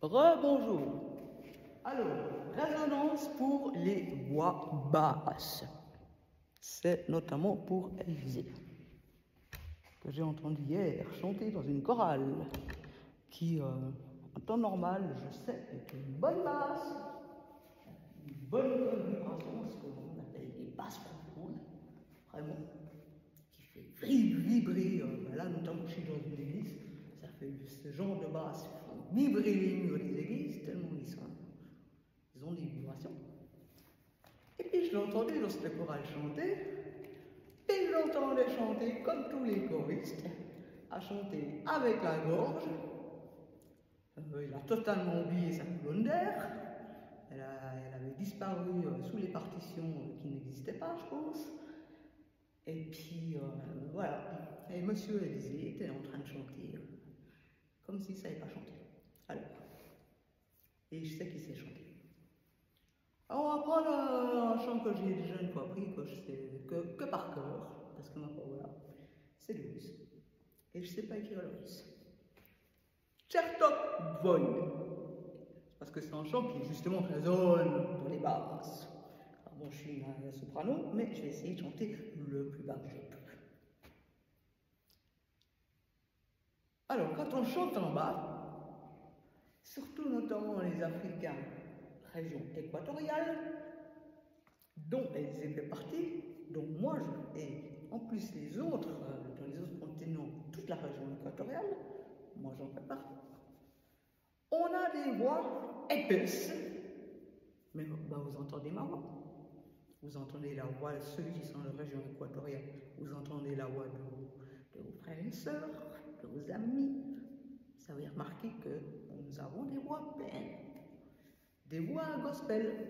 Rebonjour. Alors, résonance pour les voix basses. C'est notamment pour Élysée, que j'ai entendu hier chanter dans une chorale, qui, en temps normal, je sais, est une bonne basse, une bonne vibration, ce qu'on appelle des basses profondes, vraiment, qui fait vibrer, là notamment je suis dans une église, ça fait ce genre de basse, vibrer les murs des églises, tellement ils ont des vibrations. Et puis je l'entendais dans cette chorale chanter, et je l'entendais chanter comme tous les choristes, à chanter avec la gorge. Il a totalement oublié sa colonne d'air. Elle avait disparu sous les partitions qui n'existaient pas, je pense. Et puis voilà. Et monsieur Élysée était en train de chanter comme s'il ne savait pas chanter. Alors, et je sais qu'il sait chanter. Alors, on va prendre un chant que j'ai déjà une fois appris, que je sais que par cœur, parce que ma foi, voilà, c'est le russe. Et je ne sais pas écrire le russe. Chertok Voy. Parce que c'est un chant qui justement résonne dans les basses. Alors bon, je suis un soprano, mais je vais essayer de chanter le plus bas que je peux. Alors, quand on chante en bas, surtout notamment les Africains, région équatoriale, dont Élysée fait partie, dont moi et en plus les autres, dans les autres continents, toute la région équatoriale, moi j'en fais partie. On a des voix épaisses, mais vous entendez ma voix. Vous entendez la voix de ceux qui sont dans la région équatoriale, vous entendez la voix de vos frères et sœurs, de vos amis. Vous avez remarqué que nous avons des voix pleines, des voix gospel,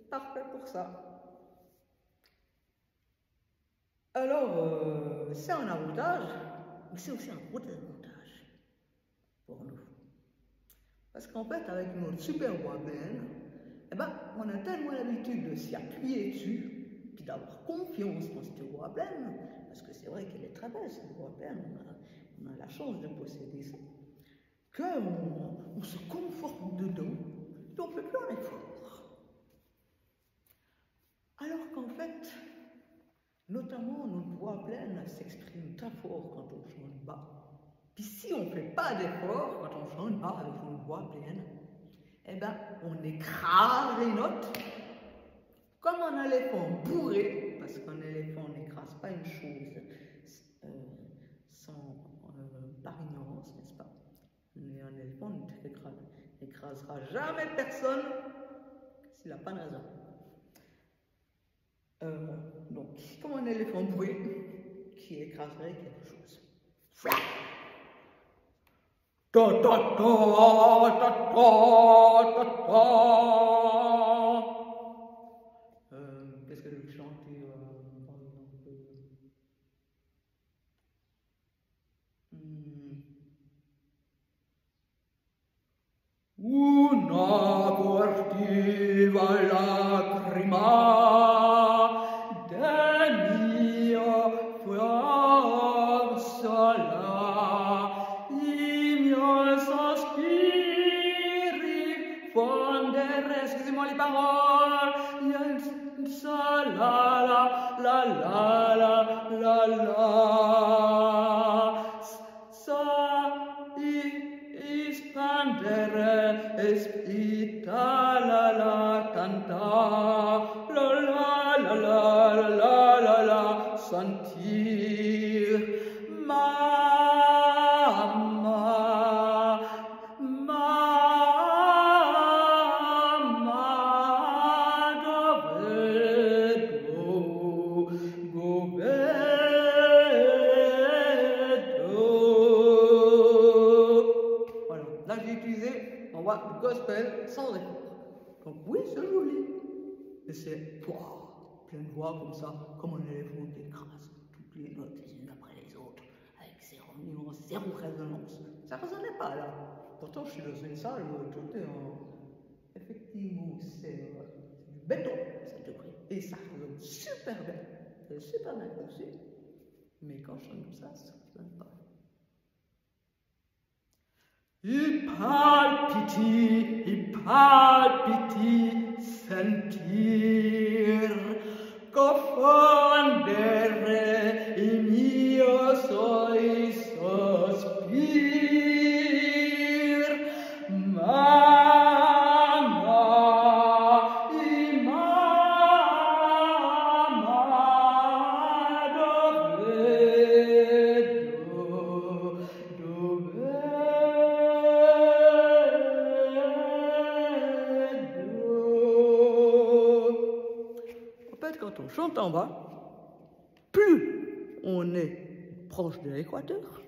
parfait pour ça. Alors, c'est un avantage, mais c'est aussi un gros désavantage pour nous. Parce qu'en fait, avec notre super voix pleine, on a tellement l'habitude de s'y appuyer dessus, puis d'avoir confiance dans cette voix pleine, parce que c'est vrai qu'elle est très belle, cette voix pleine, on a la chance de posséder ça, qu'on se conforte dedans, et on ne fait plus un effort. Alors qu'en fait, notamment notre voix pleine s'exprime très fort quand on chante bas. Puis si on ne fait pas d'effort quand on chante bas avec une voix pleine, on écrase les notes comme un éléphant bourré, parce qu'un éléphant n'écrase pas une chose par ignorance, n'est-ce pas? Mais un éléphant n'écrasera jamais personne s'il n'a pas de raison. Donc, comme un éléphant bourré qui écraserait quelque chose. Flap! Ta ta ta ta ta ta ta. Qu'est-ce que je vais chanter par exemple? Una portiva lacrima del mio forza i miei sospiri fondere, excusez-moi les paroles, la la la la la la la sa ispandere espita la la canta la la la la la la la sentir mamma dove voilà, là j'ai utilisé ma voix gospel sans effort. Donc oui, c'est joli. Et c'est plein de voix comme ça, comme un éléphant qui écrase toutes les notes les unes après les autres, avec zéro nuance, zéro résonance. Ça ne résonnait pas là. Pourtant, je suis dans une salle où tout est effectivement, c'est du béton, cette bruit. Et ça résonne super bien. C'est super bien conçu. Mais quand je chante comme ça ne résonne pas. I palpiti sentir confondere il mio sospir, mamma, quand on chante en bas, plus on est proche de l'équateur,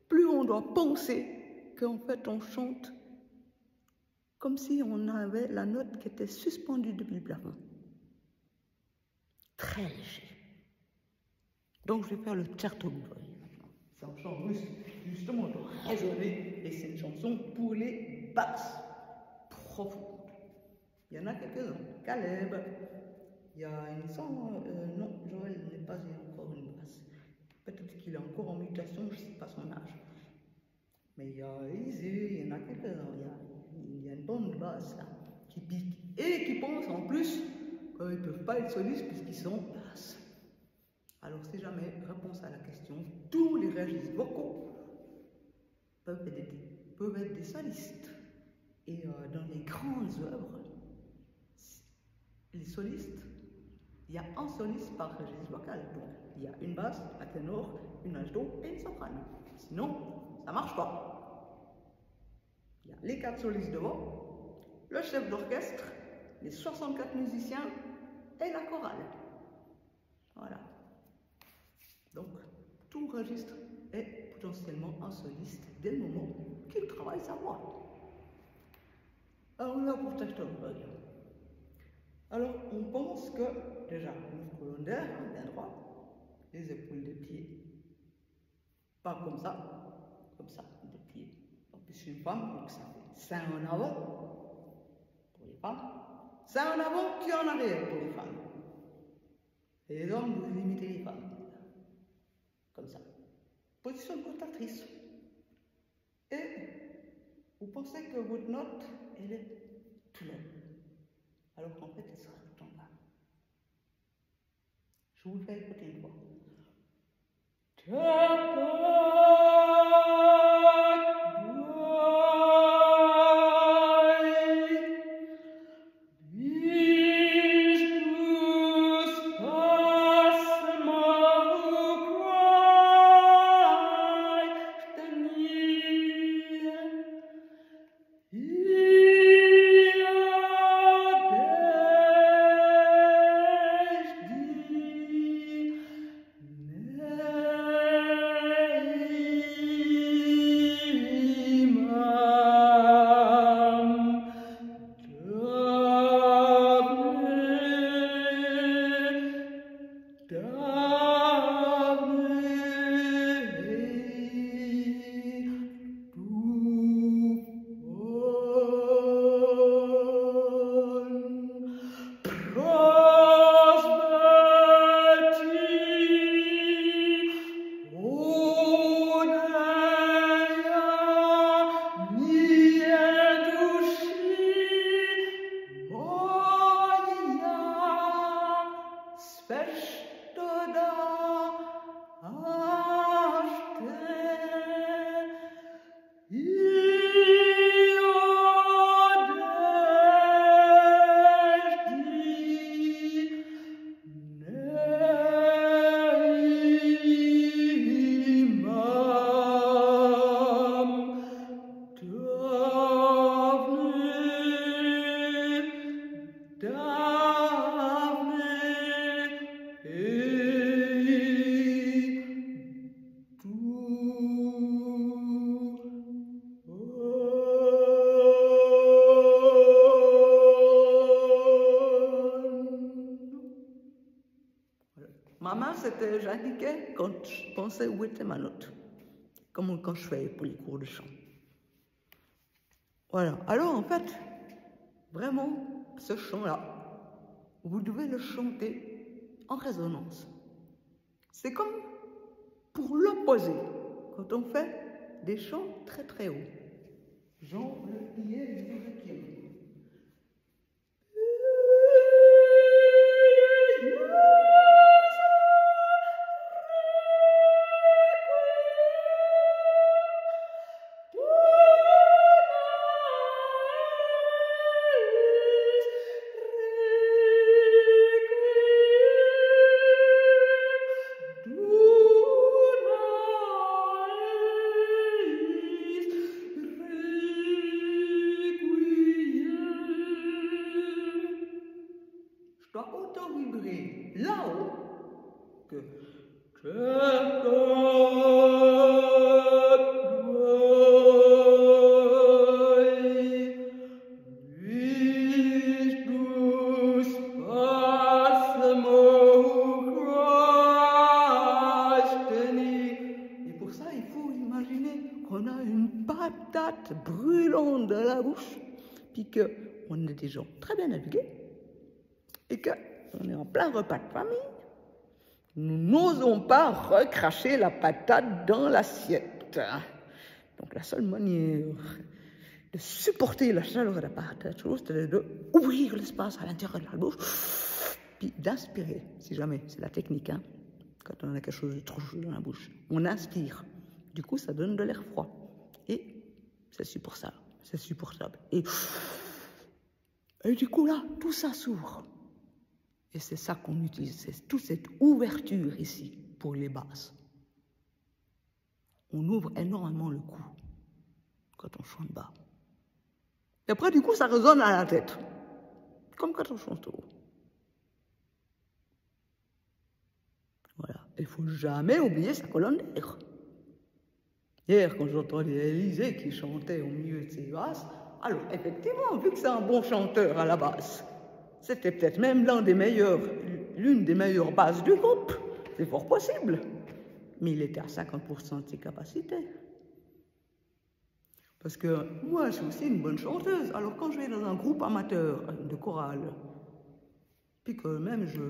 plus on doit penser qu'en fait on chante comme si on avait la note qui était suspendue depuis le plafond. Très léger. Donc je vais faire le Tchertogouï maintenant. C'est un chant russe, justement, de résonner, et c'est une chanson pour les basses profondes. Il y en a quelques-uns. Caleb. Il y a une semble, non, Joël n'est pas encore une basse. Peut-être qu'il est encore en mutation, je ne sais pas son âge. Mais il y a Isée, il y en a quelques-uns. Il y a une bonne basse là, qui pique. Et qui pense en plus qu'ils ne peuvent pas être solistes puisqu'ils sont basses. Alors si jamais, réponse à la question, tous les registres vocaux peuvent être des solistes. Et dans les grandes œuvres, les solistes, il y a un soliste par registre vocal. Donc, il y a une basse, un ténor, une alto et une soprano. Sinon, ça ne marche pas. Il y a les 4 solistes devant, le chef d'orchestre, les 64 musiciens et la chorale. Voilà. Donc, tout registre est potentiellement un soliste dès le moment qu'il travaille sa voix. Alors là, pour Tchertogouï. Alors, on pense que, déjà, une colonne d'air, bien droit, les épaules des pieds, pas comme ça, des pieds. En plus, une femme, donc ça fait sein en avant pour les femmes, sein en avant, cul en arrière pour les femmes. Et les hommes, vous imitez les femmes, comme ça. Position de portatrice. Et vous pensez que votre note, elle est pleine. Alors qu'en fait, elle sera tout en bas. Je vous le fais écouter une fois. Ma main, j'indiquais quand je pensais où était ma note, comme quand je fais pour les cours de chant. Voilà. Alors, en fait, vraiment, ce chant-là, vous devez le chanter en résonance. C'est comme pour l'opposé, quand on fait des chants très très hauts. Jean le hier, le piano. Je dois autant vibrer là-haut que et pour ça, il faut imaginer qu'on a une patate brûlante dans la bouche, puis qu'on est des gens très bien habillés, et qu'on est en plein repas de famille. Nous n'osons pas recracher la patate dans l'assiette. Donc la seule manière de supporter la chaleur de la patate, c'est d'ouvrir l'espace à l'intérieur de la bouche, puis d'inspirer, si jamais, c'est la technique, hein, quand on a quelque chose de trop chaud dans la bouche. On inspire, du coup ça donne de l'air froid, et c'est supportable, c'est supportable. Et du coup là, tout ça s'ouvre. Et c'est ça qu'on utilise, c'est toute cette ouverture ici pour les basses. On ouvre énormément le cou quand on chante bas. Et après, du coup, ça résonne à la tête, comme quand on chante haut. Voilà, il ne faut jamais oublier sa colonne d'air. Hier, quand j'entendais Élisée qui chantait au milieu de ses basses, alors effectivement, vu que c'est un bon chanteur à la basse, c'était peut-être même l'une des meilleures basses du groupe. C'est fort possible. Mais il était à 50% de ses capacités. Parce que moi, je suis aussi une bonne chanteuse. Alors quand je vais dans un groupe amateur de chorale, puis que même je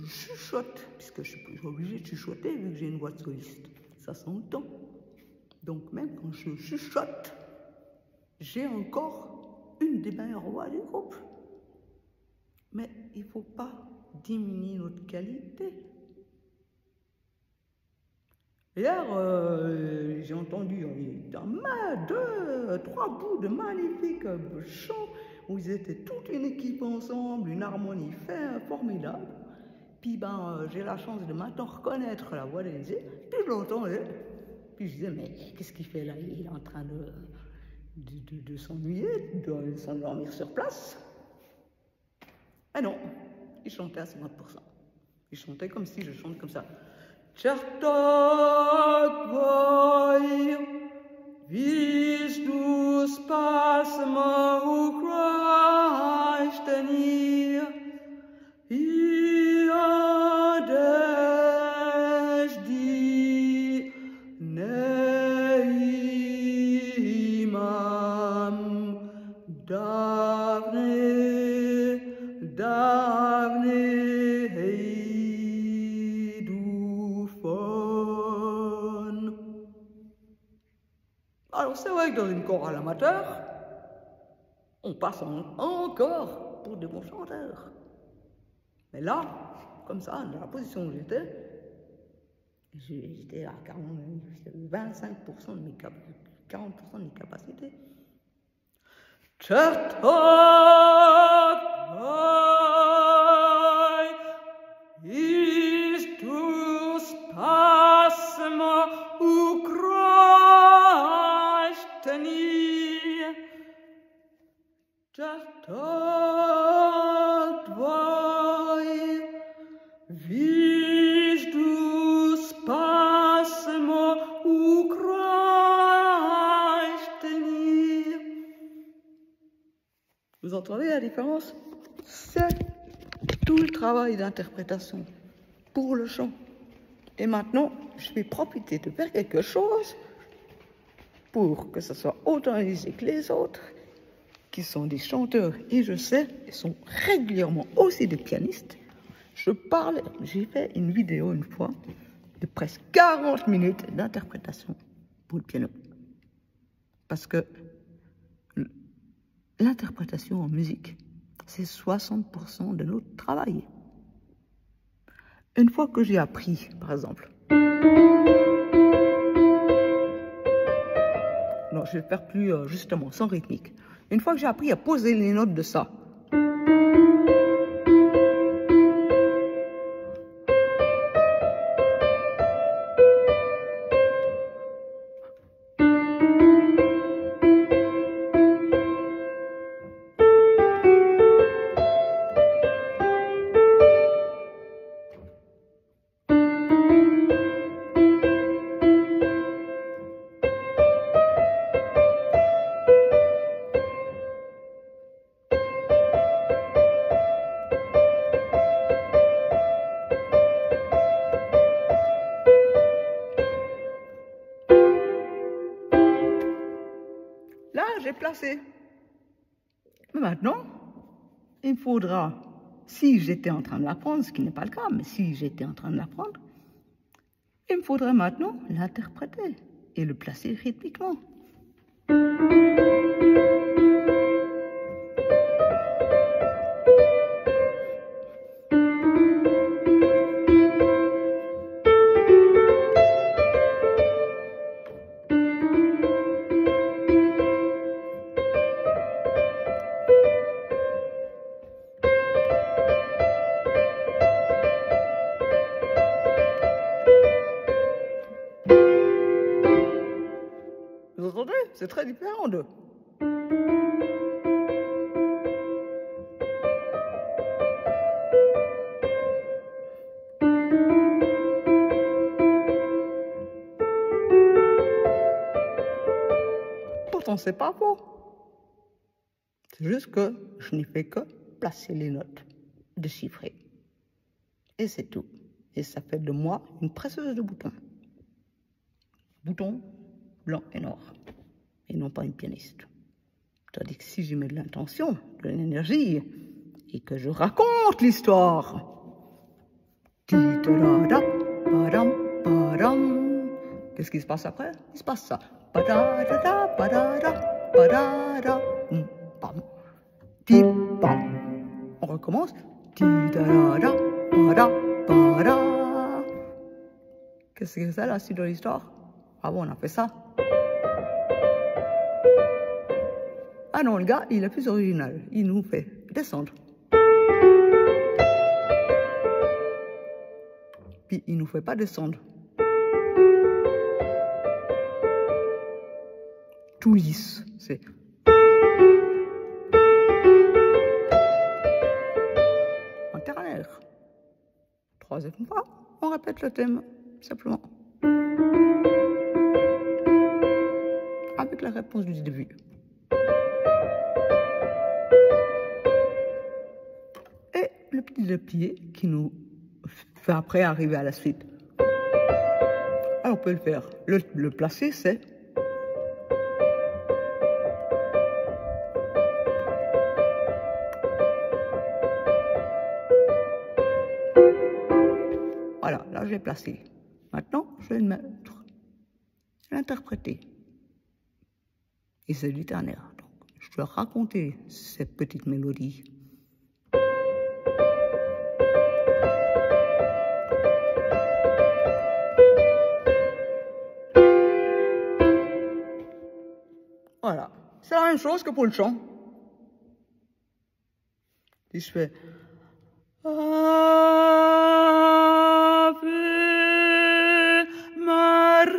chuchote, puisque je suis obligée de chuchoter vu que j'ai une voix de soliste, ça s'entend. Donc même quand je chuchote, j'ai encore une des meilleures voix du groupe. Mais il ne faut pas diminuer notre qualité. Hier, j'ai entendu trois bouts de magnifiques chants où ils étaient toute une équipe ensemble, une harmonie formidable. Puis j'ai la chance de maintenant reconnaître la voix d'Élisée. Puis je l'entendais. Puis je disais, mais qu'est-ce qu'il fait là? Il est en train de s'ennuyer, de s'endormir sur place. Ah non, il chantait à 50%. Il chantait comme si je chante comme ça. Certot voi, vis du spasma u Christ tenir, iades di neimam Davne heidu fon. Alors c'est vrai que dans une chorale amateur, on passe encore pour de bons chanteurs. Mais là, comme ça, dans la position où j'étais à 25% de mes 40% de mes capacités. Certo is tu spasmo u Christ tenir, certo vis tu spasmo u Christ tenir. Vous entendez la différence? C'est tout le travail d'interprétation pour le chant. Et maintenant, je vais profiter de faire quelque chose pour que ce soit autant Élisée que les autres, qui sont des chanteurs, et je sais, ils sont régulièrement aussi des pianistes. J'ai fait une vidéo une fois de presque 40 minutes d'interprétation pour le piano. Parce que l'interprétation en musique, c'est 60% de notre travail. Une fois que j'ai appris, par exemple, non, je vais faire plus justement, sans rythmique. Une fois que j'ai appris à poser les notes de ça, là, j'ai placé. Mais maintenant, il me faudra, si j'étais en train de l'apprendre, ce qui n'est pas le cas, mais si j'étais en train de l'apprendre, il me faudrait maintenant l'interpréter et le placer rythmiquement. Vous entendez? C'est très différent d'eux. Pourtant, c'est pas faux. C'est juste que je n'y fais que placer les notes, déchiffrer. Et c'est tout. Et ça fait de moi une presseuse de boutons. Boutons blancs et noirs. Et non pas une pianiste. Tandis que si j'y mets de l'intention, de l'énergie, et que je raconte l'histoire. Qu'est-ce qui se passe après? Il se passe ça. On recommence. Qu'est-ce que c'est la suite de l'histoire? Ah bon, on a fait ça. Ah non, le gars, il est plus original. Il nous fait descendre. Puis il nous fait pas descendre. Tout lisse, c'est... en ternaire. Troisième fois, on répète le thème, simplement. Avec la réponse du début. Et le petit pied qui nous fait après arriver à la suite. Alors on peut le faire. Le placer, c'est... Voilà, là j'ai placé. Maintenant, je vais le mettre, l'interpréter. Et c'est du ternaire. Donc, je dois raconter ces petites mélodies. Voilà. C'est la même chose que pour le chant. Si je fais... Ave Maria,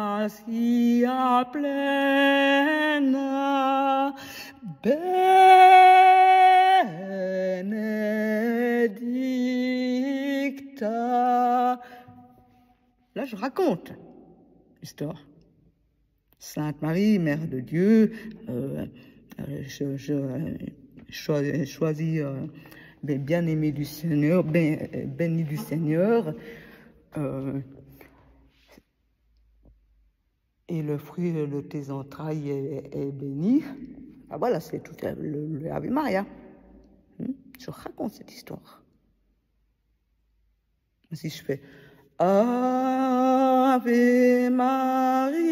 gratia plena, benedicta. Là, je raconte l'histoire. Sainte Marie, Mère de Dieu, choisis bien-aimé du Seigneur, béni du Seigneur, et le fruit de tes entrailles est béni. Ah, voilà, c'est tout le Ave Maria. Je raconte cette histoire. Si je fais Ave Maria,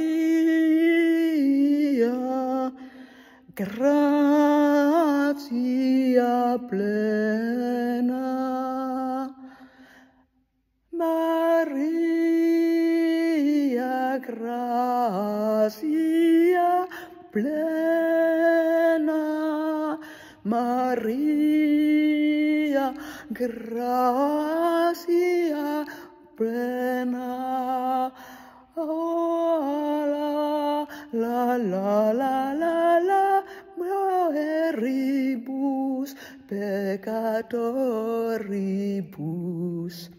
gratia plena, Maria, gratia plena, Maria, gratia plena. Oh, la la la la la, moribus peccatoribus.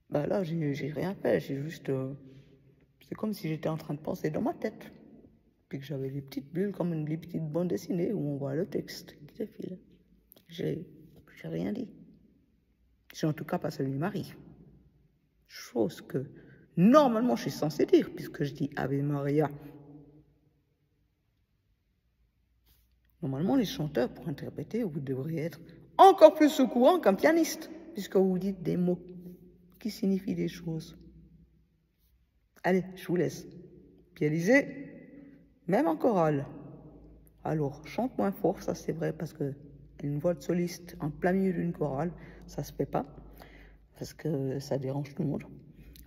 Bah là, j'ai rien fait, j'ai juste... c'est comme si j'étais en train de penser dans ma tête. Puis que j'avais des petites bulles comme des petites bandes dessinées où on voit le texte qui défile. J'ai rien dit. C'est en tout cas pas celui de Marie. Chose que normalement je suis censée dire puisque je dis Ave Maria. Normalement les chanteurs pour interpréter vous devriez être encore plus au courant qu'un pianiste puisque vous dites des mots qui signifient des choses. Allez, je vous laisse. Pialisez. Même en chorale. Alors, chante moins fort, ça c'est vrai, parce que une voix de soliste en plein milieu d'une chorale, ça se fait pas, parce que ça dérange tout le monde.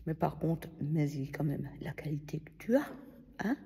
Mais par contre, mais-y quand même la qualité que tu as, hein?